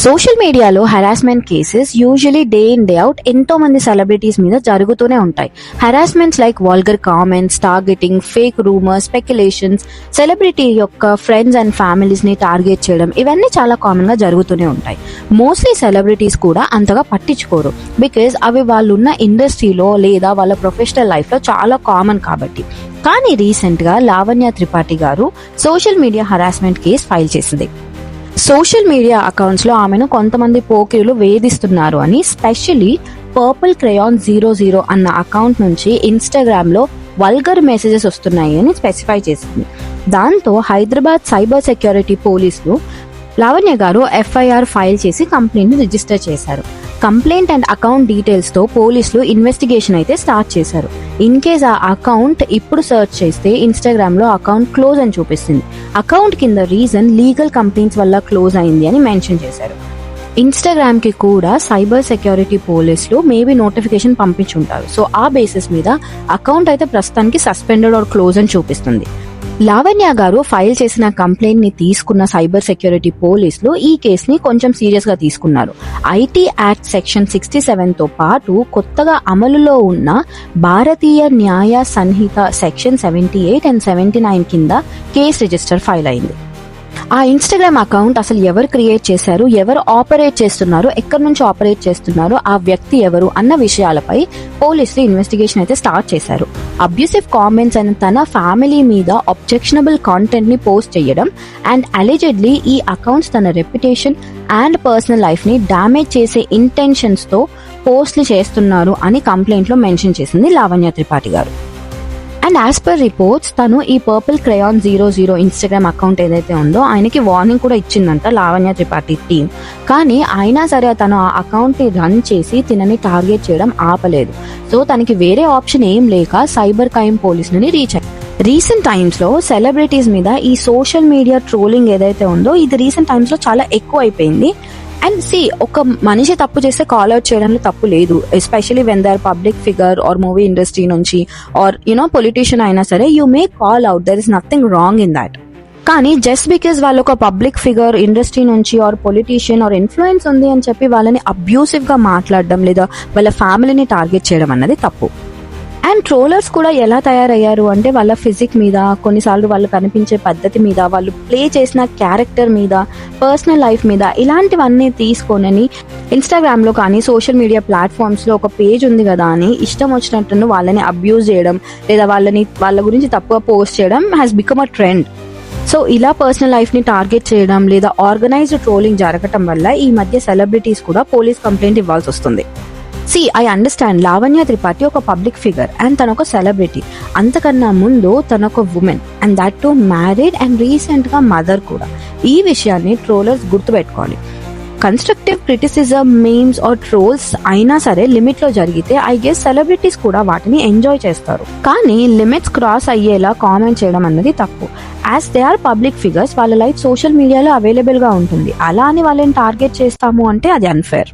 Social మీడియాలో harassment cases usually day in day out ఎంతో మంది సెలబ్రిటీస్ మీద జరుగుతూనే ఉంటాయి. Harassments like vulgar comments, targeting, fake rumours, speculations, celebrity యొక్క ఫ్రెండ్స్ అండ్ ఫ్యామిలీస్ ని టార్గెట్ చేయడం, ఇవన్నీ చాలా కామన్ గా జరుగుతూనే ఉంటాయి. మోస్ట్లీ సెలబ్రిటీస్ కూడా అంతగా పట్టించుకోరు, బికాజ్ అవి వాళ్ళు ఉన్న ఇండస్ట్రీలో లేదా వాళ్ళ ప్రొఫెషనల్ లైఫ్ లో చాలా కామన్ కాబట్టి. కానీ రీసెంట్ గా లావణ్య త్రిపాఠి గారు social media harassment case file చేసింది. సోషల్ మీడియా అకౌంట్స్ లో ఆమెను కొంతమంది పోకిరులు వేధిస్తున్నారు అని, స్పెషల్లీ పర్పుల్ క్రేయాన్ 00 అన్న అకౌంట్ నుంచి ఇన్స్టాగ్రామ్ లో వల్గర్ మెసేజెస్ వస్తున్నాయి అని స్పెసిఫై చేసింది. దాంతో హైదరాబాద్ సైబర్ సెక్యూరిటీ పోలీసులు లావణ్య గారు ఎఫ్ఐఆర్ ఫైల్ చేసి కంప్లైంట్ ని రిజిస్టర్ చేశారు. కంప్లైంట్ అండ్ అకౌంట్ డీటెయిల్స్ తో పోలీసులు ఇన్వెస్టిగేషన్ అయితే స్టార్ట్ చేశారు. ఇన్ కేస్ ఆ అకౌంట్ ఇప్పుడు సర్చ్ చేస్తే ఇన్స్టాగ్రామ్ లో అకౌంట్ క్లోజ్ అని చూపిస్తుంది. అకౌంట్ కింద రీజన్ లీగల్ కంప్లైంట్స్ వల్ల క్లోజ్ అయింది అని మెన్షన్ చేశారు. ఇన్స్టాగ్రామ్ కి కూడా సైబర్ సెక్యూరిటీ పోలీసులు మేబీ నోటిఫికేషన్ పంపించుంటారు. సో ఆ బేసిస్ మీద అకౌంట్ అయితే ప్రస్తుతానికి సస్పెండెడ్ ఆర్ క్లోజ్ అని చూపిస్తుంది. లావణ్య గారు ఫైల్ చేసిన కంప్లైంట్ ని తీసుకున్న సైబర్ సెక్యూరిటీ పోలీసులు ఈ కేసుని కొంచెం సీరియస్ గా తీసుకున్నారు. ఐటీ యాక్ట్ సెక్షన్ 67 తో పాటు కొత్తగా అమలులో ఉన్న భారతీయ న్యాయ సంహిత సెక్షన్ 78 అండ్ 79 కింద కేసు రిజిస్టర్ ఫైల్ అయింది. ఆ ఇన్స్టాగ్రామ్ అకౌంట్ అసలు ఎవరు క్రియేట్ చేశారు, ఎవరు ఆపరేట్ చేస్తున్నారు, ఎక్కడి నుంచి ఆపరేట్ చేస్తున్నారు, ఆ వ్యక్తి ఎవరు అన్న విషయాలపై పోలీసులు ఇన్వెస్టిగేషన్ అయితే స్టార్ట్ చేశారు. అబ్యూసివ్ కామెంట్స్ అండ్ తన ఫ్యామిలీ మీద ఆబ్జెక్షనబుల్ కాంటెంట్ ని పోస్ట్ చేయడం అండ్ అలిజెడ్లీ ఈ అకౌంట్స్ తన రెప్యుటేషన్ అండ్ పర్సనల్ లైఫ్ ని డామేజ్ చేసే ఇంటెన్షన్స్ తో పోస్ట్లు చేస్తున్నారు అని కంప్లైంట్ లో మెన్షన్ చేసింది లావణ్య త్రిపాఠి గారు. అండ్ యాజ్ పర్ రిపోర్ట్స్ తను ఈ పర్పుల్ క్రేయాన్ 00 ఇన్స్టాగ్రామ్ అకౌంట్ ఏదైతే ఉందో ఆయనకి వార్నింగ్ కూడా ఇచ్చిందంట లావణ్య త్రిపాఠి టీమ్. కానీ అయినా సరే తను ఆ అకౌంట్ ని రన్ చేసి తినని టార్గెట్ చేయడం ఆపలేదు. సో తనకి వేరే ఆప్షన్ ఏం లేక సైబర్ క్రైమ్ పోలీసులని రీచ్ అయ్యారు. రీసెంట్ టైమ్స్ లో సెలబ్రిటీస్ మీద ఈ సోషల్ మీడియా ట్రోలింగ్ ఏదైతే ఉందో ఇది రీసెంట్ టైమ్స్ లో చాలా ఎక్కువ అయిపోయింది. అండ్ ఒక మనిషి తప్పు చేస్తే కాల్ అవుట్ చేయడంలో తప్పు లేదు, especially when they are public figure or movie industry నుంచి ఆర్ పొలిటీషియన్ అయినా సరే you may call out, there is nothing wrong in that. కానీ జస్ట్ బికాజ్ వాళ్ళు ఒక పబ్లిక్ ఫిగర్ ఇండస్ట్రీ నుంచి ఆర్ పొలిటీషియన్ ఆర్ ఇన్ఫ్లుయెన్స్ ఉంది అని చెప్పి వాళ్ళని అబ్యూసివ్ గా మాట్లాడడం లేదా వాళ్ళ ఫ్యామిలీని టార్గెట్ చేయడం అన్నది తప్పు. అండ్ ట్రోలర్స్ కూడా ఎలా తయారయ్యారు అంటే వాళ్ళ ఫిజిక్ మీద, కొన్నిసార్లు వాళ్ళు కనిపించే పద్ధతి మీద, వాళ్ళు ప్లే చేసిన క్యారెక్టర్ మీద, పర్సనల్ లైఫ్ మీద ఇలాంటివన్నీ తీసుకొని ఇన్స్టాగ్రామ్ లో కానీ సోషల్ మీడియా ప్లాట్ఫామ్స్ లో ఒక పేజ్ ఉంది కదా అని ఇష్టం వచ్చినట్టు వాళ్ళని అబ్యూజ్ చేయడం లేదా వాళ్ళ గురించి తప్పుగా పోస్ట్ చేయడం has become a trend. So ఇలా పర్సనల్ లైఫ్ ని టార్గెట్ చేయడం లేదా ఆర్గనైజ్డ్ ట్రోలింగ్ జరగటం వల్ల ఈ మధ్య సెలబ్రిటీస్ కూడా పోలీస్ కంప్లైంట్ ఇవ్వాల్సి వస్తుంది. ఐ అండర్స్టాండ్ లావణ్య త్రిపాఠి ఒక పబ్లిక్ ఫిగర్ అండ్ తన ఒక సెలబ్రిటీ. అంతకన్నా ముందు తన ఒక women and that too married and recent గా మదర్ కూడా. ఈ విషయాన్ని ట్రోలర్స్ గుర్తుపెట్టుకోవాలి. Constructive criticism, memes or trolls అయినా సరే లిమిట్ లో జరిగితే ఐ గెస్ సెలబ్రిటీస్ కూడా వాటిని ఎంజాయ్ చేస్తారు. కానీ లిమిట్స్ క్రాస్ అయ్యేలా కామెంట్ చేయడం అన్నది తప్పు. As they are public figures వాళ్ళ లైఫ్ సోషల్ మీడియాలో అవైలబుల్ గా ఉంటుంది. అలా అని వాళ్ళని టార్గెట్ చేస్తాము అంటే అది అన్ఫేర్.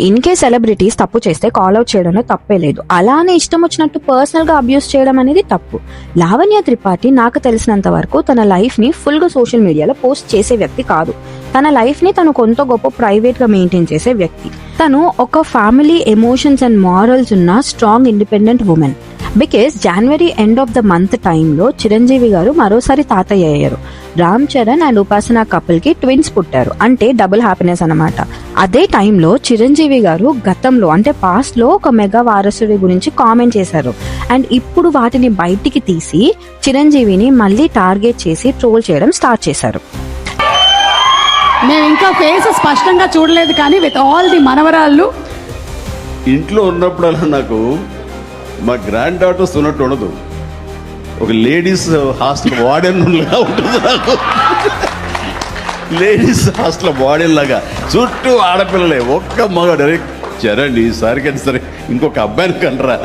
ఇన్ కేస్ సెలబ్రిటీస్ తప్పు చేస్తే కాల్ అవుట్ చేయడంలో తప్పే లేదు. అలానే ఇష్టం వచ్చినట్టు పర్సనల్ గా అబ్యూస్ చేయడం అనేది తప్పు. లావణ్య త్రిపాఠి నాకు తెలిసినంత వరకు తన లైఫ్ ని ఫుల్ గా సోషల్ మీడియాలో పోస్ట్ చేసే వ్యక్తి కాదు. తన లైఫ్ ని తను కొంత గొప్ప ప్రైవేట్ గా మెయింటైన్ చేసే వ్యక్తి. తను ఒక ఫ్యామిలీ, ఎమోషన్స్ అండ్ మారల్స్ ఉన్న strong independent women. Because January end of the month టైంలో చిరంజీవి గారు మరోసారి తాతయ్య అయ్యారు. రామ్ చరణ్ అండ్ ఉపాసన కపుల్ కి ట్విన్స్ పుట్టారు, అంటే డబుల్ హ్యాపీనెస్ అన్నమాట. అదే టైంలో చిరంజీవి గారు గతంలో అంటే పాస్ట్ లో ఒక మెగా వారసుడి గురించి కామెంట్ చేశారు. అండ్ ఇప్పుడు వాటిని బయటికి తీసి చిరంజీవిని మళ్ళీ టార్గెట్ చేసి ట్రోల్ చేయడం స్టార్ట్ చేశారు. మేము ఇంకా ఫేస్ స్పష్టంగా చూడలేదు కానీ విత్ ఆల్ ది మనవరాళ్ళు ఇంట్లో ఉన్నప్పుడల్లా నాకు మా గ్రాండ్ డాటర్స్ ఉన్నట్టు ఉండదు. ఒక లేడీస్ హాస్టల్ వార్డెన్ లాగా ఉంటుంది నాకు. లేడీస్ హాస్టల్ వార్డెన్ లాగా చుట్టూ ఆడపిల్లలే, ఒక్క మగాడు. చరణ్ ఈసారికి సరే ఇంకొక అబ్బాయిని కంటరా,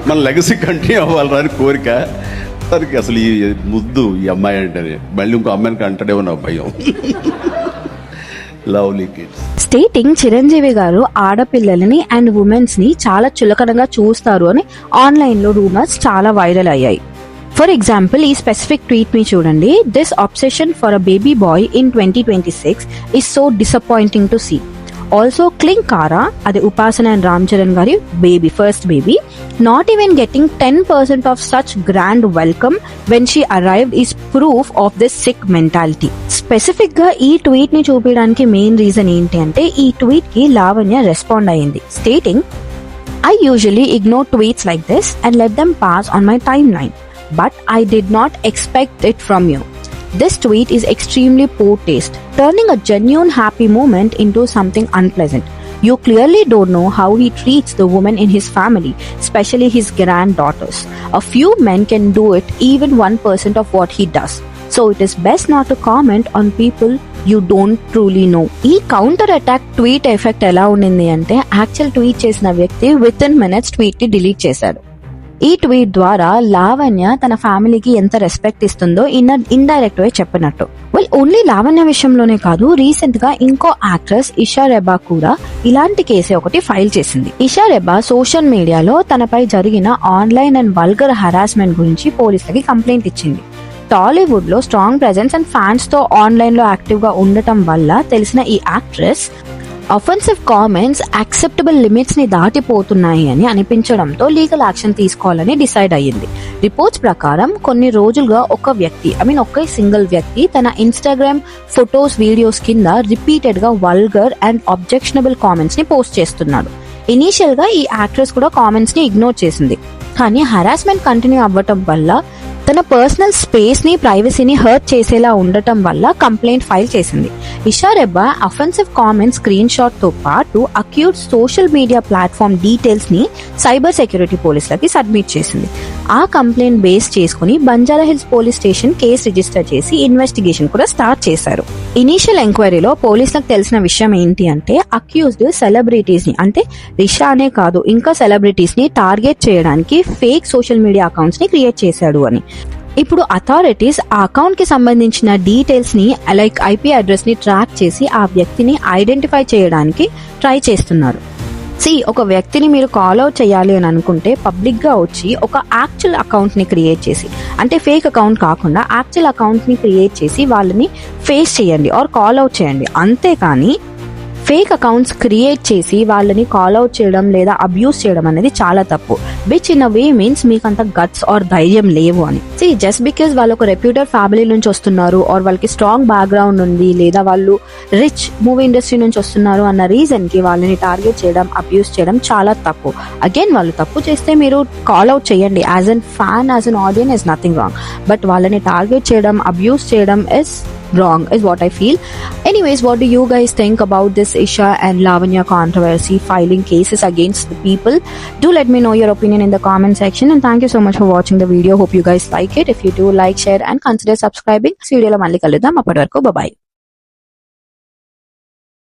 మన లెగసీ కంటిన్యూ అవ్వాలరా అని కోరిక. తనకి అసలు ఈ ముద్దు ఈ అమ్మాయి అంటే మళ్ళీ ఇంకో అమ్మాయిని కంటాడేమో నా భయం. Lovely kids. స్టేటింగ్ చిరంజీవి గారు ఆడపిల్లలని అండ్ ఉమెన్స్ ని చాలా చులకనగా చూస్తారు అని ఆన్లైన్ లో రూమర్స్ చాలా వైరల్ అయ్యాయి. ఫర్ ఎగ్జాంపుల్ ఈ స్పెసిఫిక్ ట్వీట్ ని చూడండి. This obsession for a baby boy in 2026 is so disappointing to see. Also Klin Kaara, అది ఉపాసన అండ్ రామ్ చరణ్ గారి baby, first baby, not even getting 10% of such grand welcome when she arrived is proof of this sick mentality. Specific గా ఈ tweet ని చూపించడానికి main reason ఏంటి అంటే ఈ tweet కి లావణ్య రెస్పాండ్ అయ్యింది stating, I usually ignore tweets like this and let them pass on my timeline, but I did not expect it from you. This tweet is extremely poor taste, turning a genuine happy moment into something unpleasant. You clearly don't know how he treats the women in his family, especially his granddaughters. A few men can do it, even 1% of what he does. So it is best not to comment on people you don't truly know. ఈ counter attack tweet effect ఎలా ఉండింది అంటే actual tweet చేసిన వ్యక్తి with in minutes tweet ని delete చేశాడు. ఈ tweet ద్వారా లావణ్య తన ఫ్యామిలీకి ఎంత రెస్పెక్ట్ ఇస్తుందో ఇండైరెక్ట్ గా చెప్పినట్టు. వెల్, ఓన్లీ లావణ్య విషయంలోనే కాదు, రీసెంట్ గా ఇంకో యాక్ట్రెస్ ఇషా రెబా కూడా ఇలాంటి కేసే ఒకటి ఫైల్ చేసింది. ఇషా రెబా సోషల్ మీడియాలో తనపై జరిగిన ఆన్లైన్ అండ్ వల్గర్ హరాస్మెంట్ గురించి పోలీసులకి కంప్లైంట్ ఇచ్చింది. టాలీవుడ్ లో స్ట్రాంగ్ ప్రెజెన్స్ అండ్ ఫ్యాన్స్ తో ఆన్లైన్ లో యాక్టివ్ గా ఉండటం వల్ల తెలిసిన ఈ actress offensive comments acceptable limits ని దాటిపోతున్నాయి అని అనిపించడంతో లీగల్ యాక్షన్ తీసుకోవాలని డిసైడ్ అయ్యింది. రిపోర్ట్స్ ప్రకారం కొన్ని రోజులుగా ఒక సింగిల్ వ్యక్తి తన ఇన్స్టాగ్రామ్ ఫొటోస్, వీడియోస్ కింద రిపీటెడ్ గా వల్గర్ అండ్ ఆబ్జెక్షనబుల్ కామెంట్స్ ని పోస్ట్ చేస్తున్నాడు. ఇనీషియల్ గా ఈ యాక్ట్రెస్ కూడా కామెంట్స్ ని ఇగ్నోర్ చేసింది, కానీ హరాస్మెంట్ కంటిన్యూ అవ్వటం వల్ల తన పర్సనల్ స్పేస్ ని, ప్రైవసీని హర్ట్ చేసేలా ఉండటం వల్ల కంప్లైంట్ ఫైల్ చేసింది. Isha Rebba offensive comment screen shot తో పాటు accused social media platform details ని సైబర్ సెక్యూరిటీ పోలీసులకి సబ్మిట్ చేసింది. ఆ కంప్లైంట్ బేస్ చేసుకుని Banjara hills police station case register చేసి ఇన్వెస్టిగేషన్ కూడా స్టార్ట్ చేశారు. ఇనీషియల్ ఎంక్వైరీలో పోలీసులకు తెలిసిన విషయం ఏంటి అంటే అక్యూజ్డ్ సెలబ్రిటీస్ ని, అంటే రిషా అనే కాదు ఇంకా సెలబ్రిటీస్ ని టార్గెట్ చేయడానికి ఫేక్ సోషల్ మీడియా అకౌంట్స్ ని క్రియేట్ చేశాడు అని. ఇప్పుడు అథారిటీస్ ఆ అకౌంట్ కి సంబంధించిన డీటెయిల్స్ ని, లైక్ ఐపీ అడ్రస్ ని ట్రాక్ చేసి ఆ వ్యక్తిని ఐడెంటిఫై చేయడానికి ట్రై చేస్తున్నారు. ఒక వ్యక్తిని మీరు కాల్ అవుట్ చేయాలి అని అనుకుంటే పబ్లిక్ గా వచ్చి ఒక యాక్చువల్ అకౌంట్ ని క్రియేట్ చేసి, అంటే ఫేక్ అకౌంట్ కాకుండా యాక్చువల్ అకౌంట్ ని క్రియేట్ చేసి వాళ్ళని ఫేస్ చేయండి ఆర్ కాల్ అవుట్ చేయండి. అంతేకాని ఫేక్ అకౌంట్స్ క్రియేట్ చేసి వాళ్ళని కాల్ అవుట్ చేయడం లేదా అబ్యూస్ చేయడం అనేది చాలా తప్పు. Which in a way means మీకు అంత గట్స్ ఆర్ ధైర్యం లేవు అని. జస్ట్ బికాస్ వాళ్ళు ఒక రెప్యూటెడ్ ఫ్యామిలీ నుంచి వస్తున్నారు ఆర్ వాళ్ళకి స్ట్రాంగ్ బ్యాక్గ్రౌండ్ ఉంది లేదా వాళ్ళు రిచ్ మూవీ ఇండస్ట్రీ నుంచి వస్తున్నారు అన్న రీజన్ కి వాళ్ళని టార్గెట్ చేయడం, అబ్యూస్ చేయడం చాలా తప్పు. అగైన్ వాళ్ళు తప్పు చేస్తే మీరు కాల్ అవుట్ చేయండి, as an fan, as an audience is nothing wrong. But వాళ్ళని టార్గెట్ చేయడం, అబ్యూస్ చేయడం is wrong is what I feel. Anyways, what do you guys think about this Isha and Lavanya controversy filing cases against the people? Do let me know your opinion in the comment section, and thank you so much for watching the video. Hope you guys like it. If you do, like, share and consider subscribing. See you later. Bye bye.